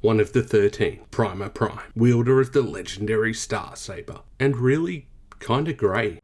one of the 13, Prima Prime, wielder of the legendary Star Saber, and really kinda grey.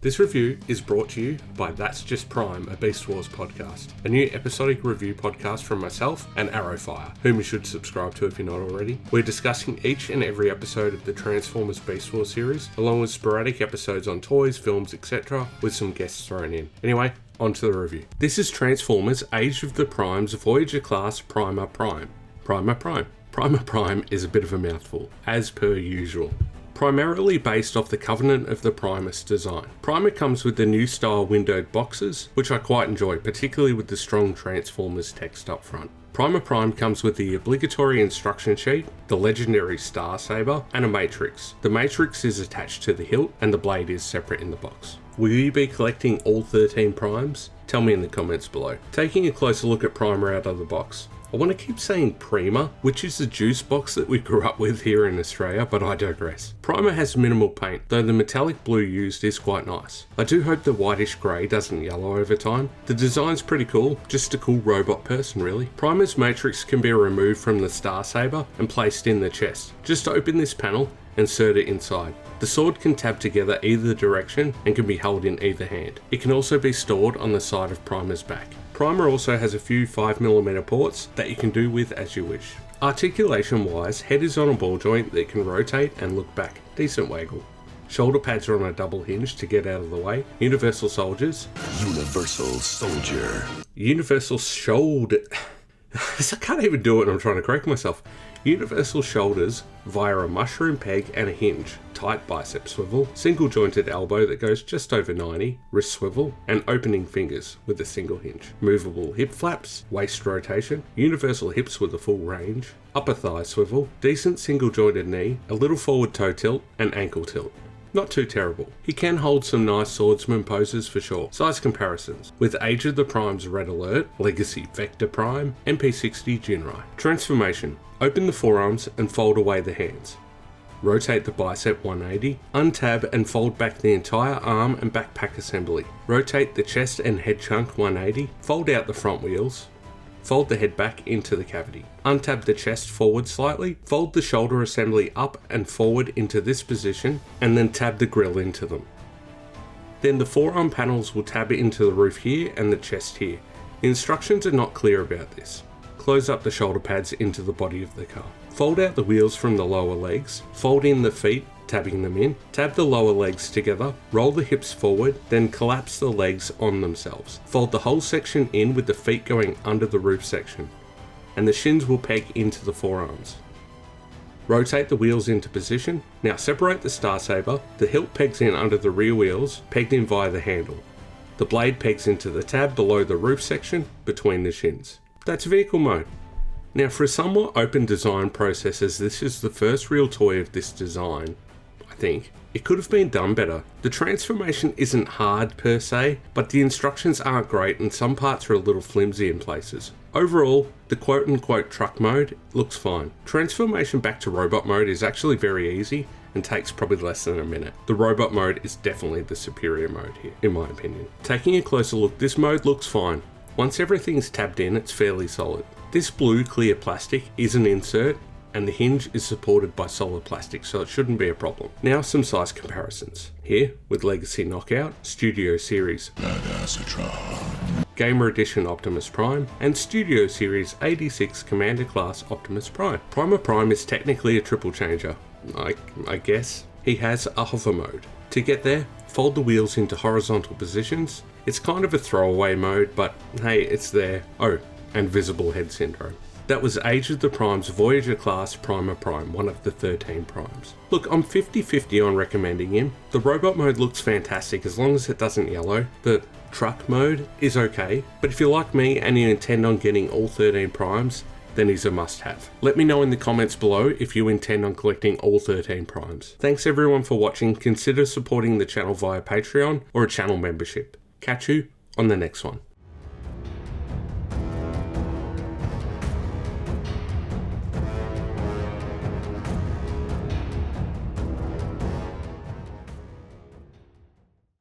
This review is brought to you by That's Just Prime, a Beast Wars podcast, a new episodic review podcast from myself and Arrowfire, whom you should subscribe to if you're not already. We're discussing each and every episode of the Transformers Beast Wars series, along with sporadic episodes on toys, films, etc., with some guests thrown in. Anyway, on to the review. This is Transformers Age of the Primes Voyager Class Prima Prime. Prima Prime. Prima Prime is a bit of a mouthful, as per usual. Primarily based off the Covenant of the Primus design. Primer comes with the new style windowed boxes, which I quite enjoy, particularly with the strong Transformers text up front. Prima Prime comes with the obligatory instruction sheet, the legendary Star Saber, and a matrix. The matrix is attached to the hilt, and the blade is separate in the box. Will you be collecting all 13 primes? Tell me in the comments below. Taking a closer look at Primer out of the box. I want to keep saying Prima, which is the juice box that we grew up with here in Australia, but I digress. Primer has minimal paint, though the metallic blue used is quite nice. I do hope the whitish grey doesn't yellow over time. The design's pretty cool, just a cool robot person really. Primer's matrix can be removed from the Star Saber and placed in the chest. Just open this panel, insert it inside. The sword can tab together either direction and can be held in either hand. It can also be stored on the side of Primer's back. Primer also has a few 5mm ports that you can do with as you wish. Articulation wise, head is on a ball joint that can rotate and look back. Decent waggle. Shoulder pads are on a double hinge to get out of the way. Universal soldiers. Universal soldier. Universal shoulder. I can't even do it and I'm trying to correct myself. Universal shoulders via a mushroom peg and a hinge, tight bicep swivel, single jointed elbow that goes just over 90, wrist swivel, and opening fingers with a single hinge. Movable hip flaps, waist rotation, universal hips with a full range, upper thigh swivel, decent single jointed knee, a little forward toe tilt, and ankle tilt. Not too terrible. He can hold some nice swordsman poses for sure. Size comparisons. With Age of the Primes Red Alert, Legacy Vector Prime, MP60 Jinrai. Transformation. Open the forearms and fold away the hands. Rotate the bicep 180. Untab and fold back the entire arm and backpack assembly. Rotate the chest and head chunk 180. Fold out the front wheels. Fold the head back into the cavity. Untab the chest forward slightly, fold the shoulder assembly up and forward into this position, and then tab the grille into them. Then the forearm panels will tab into the roof here and the chest here. The instructions are not clear about this. Close up the shoulder pads into the body of the car. Fold out the wheels from the lower legs, fold in the feet, tabbing them in, tab the lower legs together, roll the hips forward, then collapse the legs on themselves. Fold the whole section in with the feet going under the roof section, and the shins will peg into the forearms. Rotate the wheels into position. Now separate the Star Saber, the hilt pegs in under the rear wheels, pegged in via the handle. The blade pegs into the tab below the roof section, between the shins. That's vehicle mode. Now for a somewhat open design process, as this is the first real toy of this design, I think, it could have been done better. The transformation isn't hard per se, but the instructions aren't great and some parts are a little flimsy in places. Overall, the quote-unquote truck mode looks fine. Transformation back to robot mode is actually very easy and takes probably less than a minute. The robot mode is definitely the superior mode here, in my opinion. Taking a closer look, this mode looks fine. Once everything's tabbed in, it's fairly solid. This blue clear plastic is an insert, and the hinge is supported by solid plastic, so it shouldn't be a problem. Now some size comparisons. Here, with Legacy Knockout, Studio Series Gamer Edition Optimus Prime, and Studio Series 86 Commander Class Optimus Prime. Prima Prime is technically a triple changer, I guess. He has a hover mode. To get there, fold the wheels into horizontal positions. It's kind of a throwaway mode, but hey, it's there. Oh, and visible head syndrome. That was Age of the Primes Voyager Class Prima Prime, one of the 13 primes. Look, I'm 50-50 on recommending him. The robot mode looks fantastic as long as it doesn't yellow. The truck mode is okay, but if you're like me and you intend on getting all 13 primes, then he's a must-have. Let me know in the comments below if you intend on collecting all 13 primes. Thanks everyone for watching. Consider supporting the channel via Patreon or a channel membership. Catch you on the next one.